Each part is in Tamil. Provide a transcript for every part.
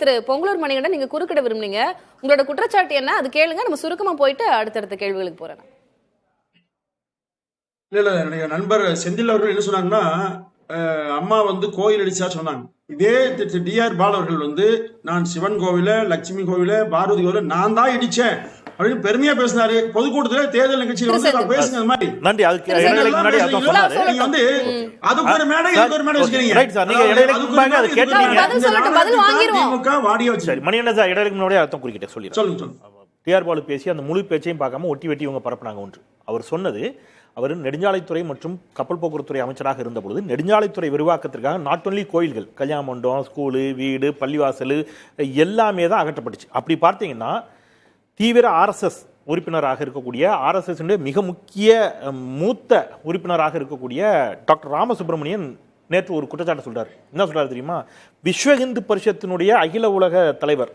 திரு பொங்கலூர் மணிகண்டன், நீங்க குறுக்கிட விரும்புனீங்க. உங்களோட குற்றச்சாட்டு என்ன, அது கேளுங்க. நம்ம சுருக்கமா போயிட்டு அடுத்தடுத்த கேள்விகளுக்கு போறேன். இல்ல என்னுடைய நண்பர் செந்தில் அவர்கள் என்ன சொன்னாங்கன்னா, அம்மா வந்து கோயில் அடிச்சா சொன்னாங்க. இதே டிஆர் பால் அவர்கள் நான் சிவன் கோவில, லட்சுமி கோவில, பாரதி கோவில நான் தான் இடிச்சேன் அப்படின்னு பெருமையா பேசினாரு. பொதுக்கூட்டத்துல தேர்தல் நிகழ்ச்சியில பேசுங்க மாதிரி. நன்றி. அதுக்கு இடைவேளைக்கு முன்னாடி அத சொன்னாரு. நீங்க அதுக்கு ஒரு மேடை, இதுக்கு ஒரு மேடை வச்சிருக்கீங்க. ரைட் சார், நீங்க இடைவேளைக்கு முன்னாடி அத கேட்டீங்க. பதில் வாங்கிடுவோம். திமுக வாடிய வச்சு. சரி, மணிகண்டன் சார் இடைவேளைக்கு முன்னாடி அர்த்தம் குறிக்கிட்டே சொல்லுங்க. டிஆர் பாலு பேசி அந்த முழு பேச்சையும் பார்க்காம ஒட்டி வெட்டி இவங்க பரப்புனாங்க. ஒன்று அவர் சொன்னது, அவர் நெடுஞ்சாலைத்துறை மற்றும் கப்பல் போக்குவரத்துறை அமைச்சராக இருந்தபொழுது நெடுஞ்சாலைத்துறை விரிவாக்கத்திற்காக நாட் ஒன்லி கோயில்கள், கல்யாண மண்டபம், ஸ்கூலு, வீடு, பள்ளிவாசல் எல்லாமே தான் அகற்றப்பட்டுச்சு. அப்படி பார்த்தீங்கன்னா தீவிர ஆர்எஸ்எஸ் உறுப்பினராக இருக்கக்கூடிய, ஆர்எஸ்எஸ் மிக முக்கிய மூத்த உறுப்பினராக இருக்கக்கூடிய டாக்டர் ராமசுப்ரமணியன் நேற்று ஒரு குற்றச்சாட்டு சொல்றாரு. என்ன சொல்றாரு தெரியுமா? விஸ்வ இந்து பரிஷத்தினுடைய அகில உலக தலைவர்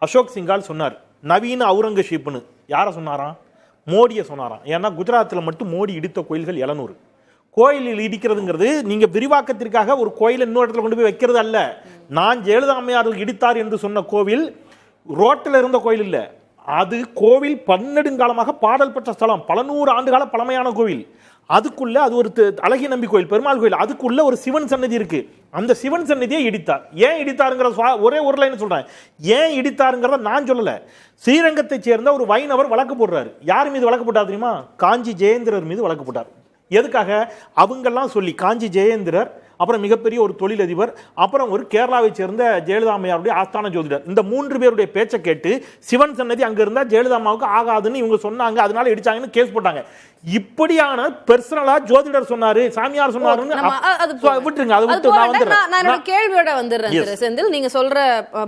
அசோக் சிங்கால் சொன்னார், நவீன அவுரங்கசீப்னு. யாரை சொன்னாராம்? மோடியை சொன்னாராம். ஏன்னா குஜராத்தில் மட்டும் மோடி இடித்த கோயில்கள் 700. கோயிலில் இடிக்கிறதுங்கிறது நீங்க விரிவாக்கத்திற்காக ஒரு கோயிலை இன்னொரு இடத்துல கொண்டு போய் வைக்கிறது அல்ல. நான் ஜெயலலிதா அம்மையார் இடித்தார் என்று சொன்ன கோவில் ரோட்டில் இருந்த கோயில் இல்ல, அது கோவில் பன்னெடுங்காலமாக பாடல் பெற்ற ஸ்தலம், பல நூறு ஆண்டுகால பழமையான கோவில். அதுக்குள்ள அது ஒரு அழகிய நம்பி கோயில், பெருமாள் கோயில், அதுக்குள்ள ஒரு சிவன் சன்னதி இருக்கு. அந்த சிவன் சன்னதியை இடித்தார். ஏன் இடித்தாருங்கிற ஒரே ஒரு லைன் சொல்றேன். ஏன் இடித்தாருங்கிறத நான் சொல்லல. ஸ்ரீரங்கத்தை சேர்ந்த ஒரு வைணவர் வழக்கு போடுறாரு. யார் மீது வழக்கு போட்டார் தெரியுமா? காஞ்சி ஜெயேந்திரர் மீது வழக்கு போட்டார். எதுக்காக? அவங்கெல்லாம் சொல்லி காஞ்சி ஜெயேந்திரர், அப்புறம் மிகப்பெரிய ஒரு தொழிலதிபர், அப்புறம் ஒரு கேரளாவை சேர்ந்த ஜெயலலிதா அம்மையாருடைய ஆஸ்தான ஜோதிடர், இந்த 3 பேருடைய பேச்சை கேட்டு சிவன் சன்னதி அங்க இருந்தா ஜெயலலிதா அம்மாவுக்கு ஆகாதுன்னு இவங்க சொன்னாங்க, அதனால இடிச்சாங்கன்னு கேஸ் போட்டாங்க. இப்படியான பெர்சனலா ஜோதிடர் சொன்னாரு, சாமியார் சொன்னாருன்னு விட்டுருங்க. அதை விட்டு நான் கேள்வியோட வந்துடுறேன். செந்தில், நீங்க சொல்ற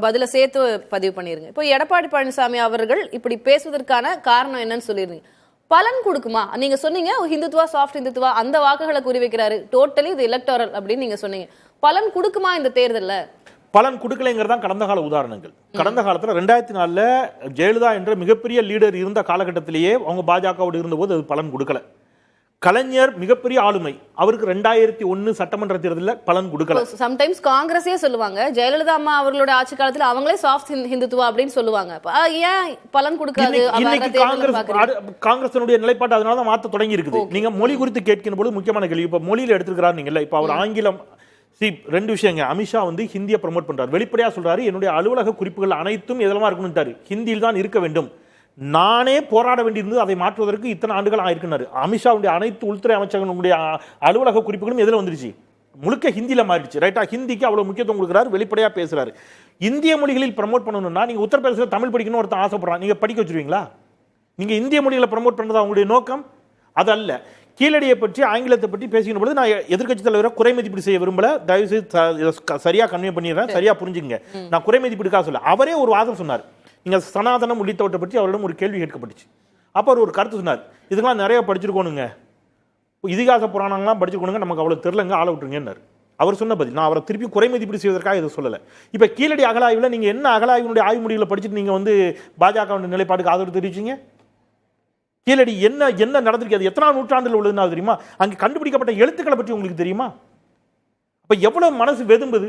பதில சேர்த்து பதிவு பண்ணிருங்க. இப்போ எடப்பாடி பழனிசாமி அவர்கள் இப்படி பேசுவதற்கான காரணம் என்னன்னு சொல்லிருந்தீங்க. பலன் கொடுக்குமா? நீங்க சொன்னீங்க ஹிந்துத்துவா, சாஃப்ட் ஹிந்துத்துவா, அந்த வாக்குகளை குறிவைக்கிறாரு, டோட்டலி இது எலக்டோரல் அப்படின்னு நீங்க சொன்னீங்க. பலன் கொடுக்குமா இந்த தேர்தல்ல? பலன் கொடுக்கலைங்கிறது தான் கடந்த கால உதாரணங்கள். கடந்த காலத்தில் 2004 ஜெயலலிதா என்ற மிகப்பெரிய லீடர் இருந்த காலகட்டத்திலேயே அவங்க பாஜகவோடு இருந்தபோது அது பலன் கொடுக்கல. கலைஞர் மிகப்பெரிய ஆளுமை, அவருக்கு 2001 சட்டமன்ற தேர்தலில் பலன் கொடுக்கல. சம்டைம்ஸ் காங்கிரஸே சொல்லுவாங்க, ஜெயலலிதா அம்மா அவர்களோட ஆட்சி காலத்தில் அவங்களே சாஃப்ட் ஹிந்துத்துவா அப்படின்னு சொல்லுவாங்க. ஏன் பலன் கொடுக்காது? காங்கிரஸினுடைய நிலைப்பாடு அதனால தான் மாற்ற தொடங்கி இருக்குது. நீங்க மொழி குறித்து கேட்கிற போது முக்கியமான கேள்வி. இப்ப மொழியில எடுத்துக்கிறாரு நீங்கல்ல, இப்ப அவர் ஆங்கிலம், ரெண்டு விஷயங்க. அமித்ஷா ஹிந்தியை ப்ரமோட் பண்றாரு, வெளிப்படையா சொல்றாரு, என்னுடைய அலுவலக குறிப்புகள் அனைத்தும் எதெல்லாம் இருக்கணும், ஹிந்தியில் தான் இருக்க வேண்டும். நானே போராட வேண்டியிருந்தது, அதை மாற்றுவதற்கு இத்தனை ஆண்டுகள் ஆயிருக்குனாரு. அமித்ஷாவுடைய அனைத்து உள்துறை அமைச்சர்களுடைய அலுவலக குறிப்புகளும் எதில் வந்துருச்சு? முழுக்க ஹிந்தியில மாறிடுச்சு. ரைட்டா? ஹிந்திக்கு அவ்வளவு முக்கியத்துவம் கொடுக்குறாரு, வெளிப்படையா பேசுறாரு. இந்திய மொழிகளில் ப்ரமோட் பண்ணணும்னா நீங்க உத்தரப்பிரதேசத்தில் தமிழ் படிக்கணும் ஒருத்தன் ஆசைப்படுறான், நீங்க படிக்க வச்சிருவீங்களா? நீங்க இந்திய மொழிகளை ப்ரமோட் பண்றதா உங்களுடைய நோக்கம்? அதல்ல. கீழடியை பற்றி, ஆங்கிலத்தை பற்றி பேசுகிற பொழுது நான் எதிர்க்கட்சி தலைவரை குறை மதிப்பீடு செய்ய விரும்பல. தயவுசெய்து சரியா கன்வே பண்ணிடுறேன், சரியா புரிஞ்சுங்க. நான் குறை மதிப்பீடுக்காக சொல்ல. அவரே ஒரு வாதம் சொன்னார். நீங்க சனாதனம் உள்ளிட்டவற்றை பற்றி அவரிடம் ஒரு கேள்வி கேட்கப்பட்டுச்சு. அப்போ அவர் ஒரு கருத்து சொன்னார், இதுக்கெல்லாம் நிறைய படிச்சிருக்கோனுங்க, இதிகாச புராணங்கள்லாம் படிச்சிருக்கோனுங்க, நமக்கு அவ்வளவு தெரியலங்க, ஆள விட்டுருங்கன்னாரு. அவர் சொன்ன பதில். நான் அவரை திருப்பி குறை மதிப்பீடு செய்வதற்காக இதை சொல்லலை. இப்போ கீழடி அகலாய்வில் நீங்க என்ன அகலாய்வினுடைய ஆய்வு முடிவுகளை படிச்சுட்டு நீங்க பாஜக நிலைப்பாடுக்கு ஆதரவு தெரிவிச்சீங்க? கீழடி என்ன என்ன நடந்திருக்கு, அது எத்தனை நூற்றாண்டுல உள்ளதுன்னா தெரியுமா? அங்கே கண்டுபிடிக்கப்பட்ட எழுத்துக்களை பற்றி உங்களுக்கு தெரியுமா? அப்ப எவ்வளவு மனசு வெதும்புது.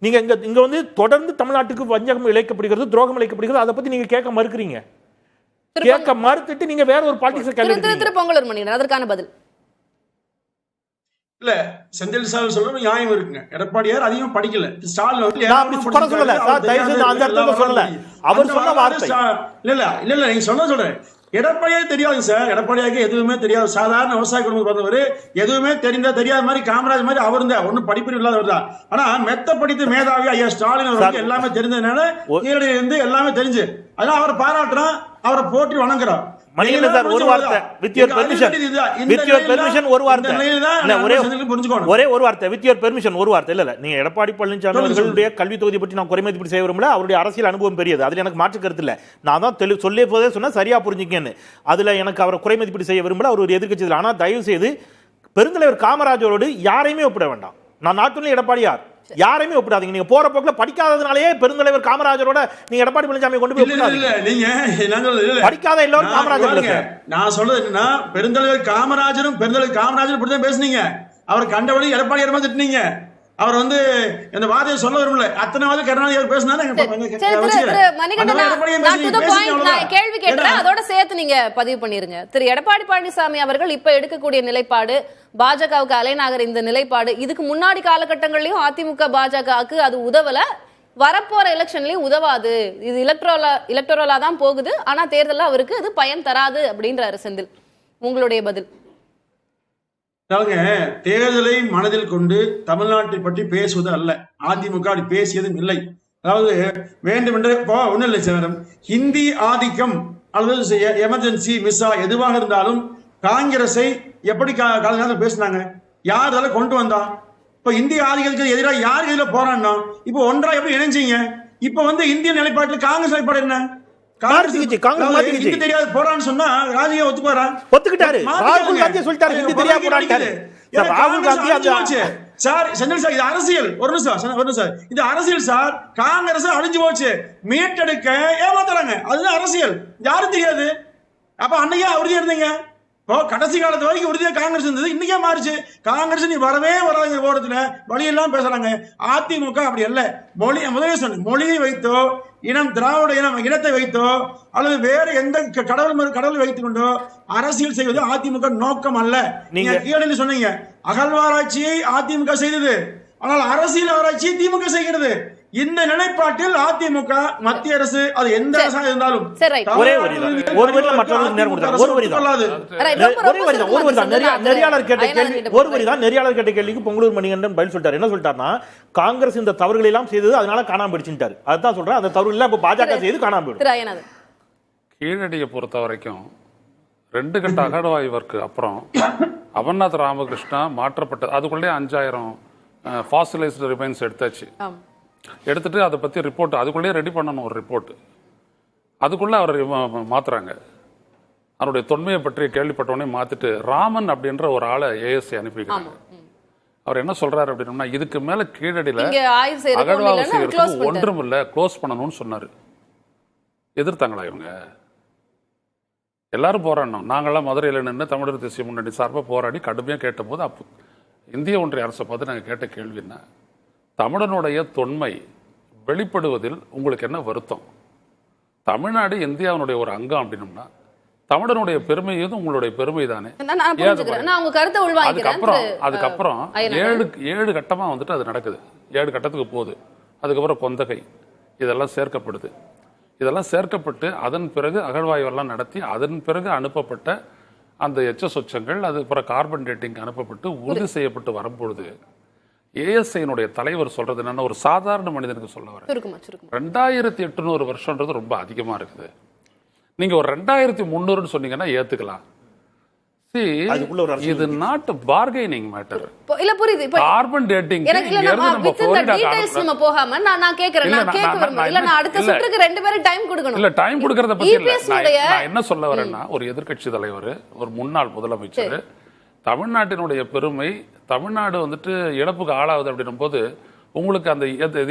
நீங்க இங்க தொடர்ந்து தமிழ்நாட்டுக்கு வஞ்சகம் இழைக்கப்படுகிறது, துரோகம் இழைக்கப்படுகிறது, அதை பத்தி நீங்க கேட்க மறுக்கிறீங்க. கேட்க மறுத்துட்டு நீங்க வேற ஒரு பாலிடிக்ஸ் கேள்வி. பொங்கலூர் மணிகண்டன், அதற்கான பதில் இல்ல. செந்தில் சார் சொல்ற நியாயம் இருக்குங்க. எடப்பாடியார் அதிகம் படிக்கல. ஸ்டாலின் சொல்லல சார், தயவு செய்து அந்த அர்த்தத்துல சொல்லல. அவர் சொன்ன வார்த்தை இல்ல நீங்க சொன்ன சொல்றேன். எடப்பாடியே தெரியாது சார். எடப்பாடியாருக்கு எதுவுமே தெரியாது. சாதாரண விவசாய குடும்பத்தில் பிறந்தவர். எதுவுமே தெரியாத மாதிரி காமராஜ் மாதிரி அவர் இருந்தா ஒன்னும் படிப்பு இல்லாதவர் தான். ஆனா மெத்த படித்து மேதாவி ஐயா ஸ்டாலின் அவருக்கு எல்லாமே தெரிஞ்சதுனால இருந்து எல்லாமே தெரிஞ்சு, அதனால அவரை பாராட்டுறோம், அவரை போற்றி வணங்குறோம். ஒரு வார்த்தை, வித் யுவர் பெர்மிஷன் ஒரு வார்த்தை, ஒரே ஒரு வார்த்தை, வித் யுவர் பெர்மிஷன் ஒரு வார்த்தை. இல்ல நீங்க எடப்பாடி பழனிசாமி அவர்களுடைய கல்வி தொகுதி பற்றி நான் குறை மதிப்பீடு செய்ய விரும்பல. அவருடைய அரசியல் அனுபவம் பெரியது, அதுல எனக்கு மாற்று கருத்து இல்ல. நான் தான் சொல்லிய போதே சொன்னா சரியா புரிஞ்சுக்கன்னு. அதுல எனக்கு அவரை குறை மதிப்பீடு செய்ய விரும்பல. அவர் ஒரு எதிர்க்கட்சி. ஆனா தயவு செய்து பெருந்தலைவர் காமராஜரோடு யாரையுமே ஒப்பிட வேண்டாம். நான் நாட்டுல எடப்பாடியார் யாரையுமே ஒப்பிடாதீங்க. நீங்க போற போக்குல படிக்காததுனாலே பெருந்தலைவர் காமராஜரோட நீங்க எடப்பாடி பழனிசாமி கொண்டு போய் படிக்காத எல்லாரும் காமராஜர். நான் சொல்றது என்னன்னா, பெருந்தலைவர் காமராஜரும் இப்படிதான் பேசுனீங்க. அவர் கண்டபடி எடப்பாடியார் திட்டினீங்க. அவர் வந்து இந்த வாதையை சொல்ல விரும்பல. அத்தனை வாதி கருணாநிதி அவர் பேசினாரு. கேள்வி கேட்டேன், அதோட சேர்த்து நீங்க பதிவு பண்ணிருங்க. திரு எடப்பாடி பழனிசாமி அவர்கள் இப்ப எடுக்கக்கூடிய நிலைப்பாடு, பாஜகவுக்கு அலைநகர் இந்த நிலைப்பாடு, இதுக்கு முன்னாடி காலகட்டங்கள்லயும் அதிமுக பாஜகவுக்கு அது உதவல, வரப்போற எலெக்ஷன்லயும் உதவாது, இது எலக்டோரலா தான் போகுது, ஆனா தேர்தல்ல அவருக்கு அது பயன் தராது அப்படின்றாரு செந்தில். உங்களுடைய பதில்? தேர்தலை மனதில் கொண்டு தமிழ்நாட்டை பற்றி பேசுவது அல்ல. அதிமுக அப்படி பேசியதும் இல்லை. அதாவது வேண்டுமென்று ஒன்றும் இல்லை சேரம், ஹிந்தி ஆதிக்கம் அல்லது எமர்ஜென்சி மிஸ்ஸா எதுவாக இருந்தாலும் காங்கிரஸை எப்படி காலங்காலத்தில் பேசினாங்க, யார் அதெல்லாம் கொண்டு வந்தா? இப்ப இந்திய ஆதிக்கத்துக்கு எதிராக யார் எதிர போறான்னா இப்போ ஒன்றா எப்படி இணைஞ்சீங்க? இப்ப வந்து இந்திய நிலைப்பாட்டில் காங்கிரஸ் நிலைப்பாடு என்ன? தெரியாது போறான்னு சொன்னா ராஜிய ஒத்துப்பாரா? ஒத்துக்கிட்டாரு. ராகுல் காந்தி சொல்லிட்டாரு ஹிந்தி தெரியாம போறான்னு. ராகுல் காந்தி சார் செந்தில் சார், இது அரசியல். ஒரு நிமிஷம் சார், இது அரசியல் சார். காங்கிரஸ் அழிஞ்சு போச்சு, மீட்டெடுக்க ஏமாத்துறாங்க, அதுதான் அரசியல். யாரும் தெரியாது. அப்ப அன்னைக்கே உறுதியா இருந்தீங்க. இப்போ கடைசி காலத்து வரைக்கும் உறுதியா காங்கிரஸ் இருந்தது, இன்னைக்கே மாறிச்சு. காங்கிரஸ் நீ வரவே வராங்க, ஓரத்துல வழியெல்லாம் பேசுறாங்க. அதிமுக அப்படி அல்ல. முதலே சொன்ன மொழியை வைத்தோ, இனம் திராவிட இனத்தை வைத்தோ அல்லது வேற எந்த கடவுளை வைத்துக் கொண்டோ அரசியல் செய்வது அதிமுக நோக்கம் அல்ல. நீங்க கீழே சொன்னீங்க அகழ்வாராய்ச்சியை அதிமுக செய்தது, ஆனால் அரசியல் ஆராய்ச்சியை திமுக செய்கிறது. இந்த நிலைப்பாட்டில் அதிமுக மத்திய அரசு அது எந்த அரசாக இருந்தாலும் நெறியாளர் கேட்ட கேள்விக்கு பொங்கலூர் மணிகண்டன் பதில் சொல்லிட்டாரு. என்ன சொல்லிட்டாருன்னா, காங்கிரஸ் இந்த தவறுகளை எல்லாம் செய்தது, அதனால காணாம போயிடுச்சுட்டாரு. அதுதான் சொல்றேன், அந்த தவறு எல்லாம் இப்ப பாஜக செய்து காணாம போயிடும். கீழடியை பொறுத்த வரைக்கும் 2 கட்ட அகழ்வாய்விற்கு அப்புறம் அமர்நாத் ராமகிருஷ்ணா மாற்றப்பட்டது. அதுக்குள்ளே 5000 ஃபாசிலைஸ்டு ரிமைன்ஸ் எடுத்தாச்சு. எடுத்துட்டு அதை பத்தி ரிப்போர்ட் அதுக்குள்ளே ரெடி பண்ணணும், ஒரு ரிப்போர்ட். அதுக்குள்ள அவர் மாத்துறாங்க. அவருடைய தொன்மையை பற்றி கேள்விப்பட்டவனே மாத்திட்டு ராமன் அப்படின்ற ஒரு ஆளை ஏஎஸ்ஐ அனுப்பிக்கிறாங்க. அவர் என்ன சொல்றாரு அப்படின்னா, இதுக்கு மேல கீழடியில அகழ்வாய்வு செய்யறதுக்கு ஒன்றும் இல்ல, க்ளோஸ் பண்ணணும்னு சொன்னாரு. எதிர்த்தாங்களா இவங்க? எல்லாரும் போராடணும். நாங்கெல்லாம் மதுரையில் நின்று தமிழர் தேசிய முன்னணி சார்பாக போராடி கடுமையாக கேட்ட போது அப்போ இந்திய ஒன்றிய அரசை பார்த்து நாங்கள் கேட்ட கேள்வி என்ன, தமிழனுடைய தொன்மை வெளிப்படுவதில் உங்களுக்கு என்ன வருத்தம்? தமிழ்நாடு இந்தியாவினுடைய ஒரு அங்கம் அப்படின்னம்னா தமிழனுடைய பெருமை உங்களுடைய பெருமை தானே. அதுக்கப்புறம் 7 கட்டமா வந்துட்டு அது நடக்குது. 7 கட்டத்துக்கு போகுது. அதுக்கப்புறம் கொந்தகை இதெல்லாம் சேர்க்கப்படுது. இதெல்லாம் சேர்க்கப்பட்டு அதன் பிறகு அகழ்வாய்வெல்லாம் நடத்தி அதன் பிறகு அனுப்பப்பட்ட அந்த எச்ச சொச்சங்கள், அது அப்புறம் கார்பன் டேட்டிங் அனுப்பப்பட்டு உறுதி செய்யப்பட்டு வரும்பொழுது ஏஎஸ்ஐனுடைய தலைவர் சொல்றது என்னன்னா, ஒரு சாதாரண மனிதனுக்கு சொல்ல வர 2800 வருஷம்ன்றது ரொம்ப அதிகமா இருக்குது. நீங்க ஒரு 2300 சொன்னீங்கன்னா ஏத்துக்கலாம். இது நாட் பார்கெனிங் மேட்டர். இல்ல புரியுது. கார்பன் டேட்டிங் நம்ம போகாம நான் கேக்குறேன், இல்ல நான் அடுத்த சுற்றுக்கு 2 பேரும் டைம் கொடுக்கணும். இல்ல டைம் கொடுக்கறத பத்தி இல்ல. நான் என்ன சொல்ல வரேன்னா, ஒரு எதிர்க்கட்சி தலைவர், ஒரு முன்னாள் முதலமைச்சர், தமிழ்நாட்டினுடைய பெருமை, தமிழ்நாடு வந்துட்டு இழப்புக்கு ஆளாகுது அப்படின்னும் போது உங்களுக்கு அந்த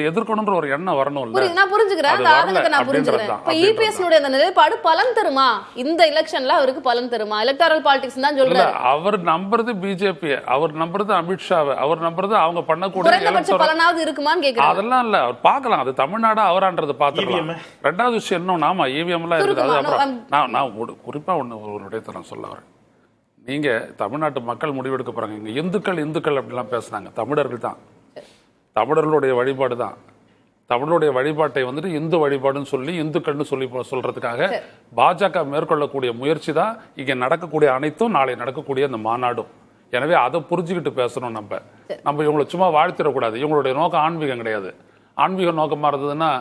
எதிர்க்கணும்ன்ற ஒரு எண்ணம் வரணும் இல்ல. நான் புரிஞ்சுக்கிறேன், அந்த ஆதங்கத்தை நான் புரிஞ்சுக்கிறேன். இப்ப இபிஎஸ்னுடைய அந்த நிலைப்பாடு பலன் தருமா? இந்த எலெக்ஷன்ல அவருக்கு பலன் தருமா? எலக்டோரல் பாலிடிக்ஸ் தான் சொல்றாரு. அவர் நம்புறது பிஜேபி, அவர் நம்புறது அமித்ஷாவை, அவர் நம்புறது அவங்க பண்ணக்கூடிய குறைந்தபட்ச பலனாவது இருக்குமான்னு கேக்குறாரு. அதெல்லாம் இல்ல, அவர் பார்க்கலாம். அது தமிழ்நாடு அவரான்றது பார்த்துக்கலாம். ரெண்டாவது விஷயம் இன்னும் நாம இவிஎம் எல்லாம் இருக்குது. அப்புறம் நான் குறிப்பா ஒரு விடயத்தை நான் சொல்ல வரேன். நீங்க தமிழ்நாட்டு மக்கள் முடிவெடுக்க போறாங்க. இங்க இந்துக்கள் அப்படிலாம் பேசுனாங்க. தமிழர்கள் தான், தமிழர்களுடைய வழிபாடு தான். தமிழருடைய வழிபாட்டை வந்துட்டு இந்து வழிபாடுன்னு சொல்லி இந்துக்கள்னு சொல்லி சொல்றதுக்காக பாஜக மேற்கொள்ளக்கூடிய முயற்சி தான் இங்க நடக்கக்கூடிய அனைத்தும், நாளை நடக்கக்கூடிய அந்த மாநாடும். எனவே அதை புரிஞ்சுக்கிட்டு பேசணும். நம்ம இவங்களை சும்மா வாழ்த்திடக்கூடாது. இவங்களுடைய நோக்கம் ஆன்மீகம் கிடையாது. ஆன்மீக நோக்கமா இருந்ததுன்னா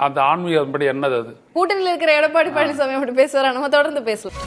அந்த ஆன்மீகம் படி என்னது? அது கூட்டணியில் இருக்கிற எடப்பாடி பழனிசாமி அப்படி பேசுவாரா? நம்ம தொடர்ந்து பேசலாம்.